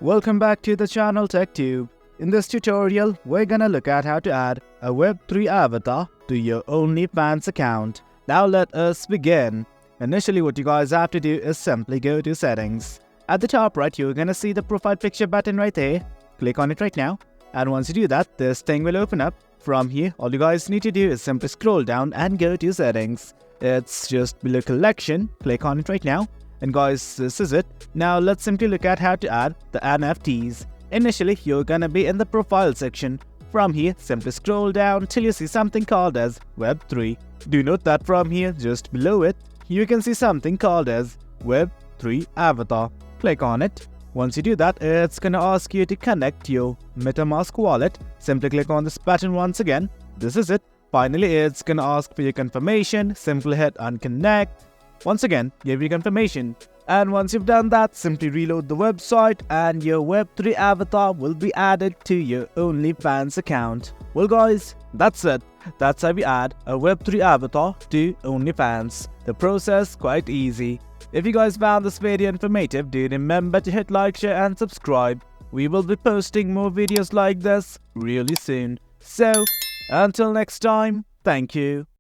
Welcome back to the channel TechTube. In this tutorial, we're gonna look at how to add a Web3 avatar to your OnlyFans account. Now let us begin. Initially, what you guys have to do is simply go to settings. At the top right, you're gonna see the profile picture button right there. Click on it right now. And once you do that, this thing will open up. From here, all you guys need to do is simply scroll down and go to settings. It's just below collection. Click on it right now. And guys, this is it. Now let's simply look at how to add the NFTs. Initially, you're gonna be in the profile section. From here, simply scroll down till you see something called as Web3. Do note that from here, just below it, you can see something called as Web3 avatar. Click on it. Once you do that, it's gonna ask you to connect your MetaMask wallet. Simply click on this button once again. This is it. Finally, it's gonna ask for your confirmation. Simply hit unconnect. Once again, give your confirmation. And once you've done that, simply reload the website and your Web3 avatar will be added to your OnlyFans account. Well guys, that's it. That's how we add a Web3 avatar to OnlyFans. The process quite easy. If you guys found this video informative, do remember to hit like, share and subscribe. We will be posting more videos like this really soon. So, until next time, thank you.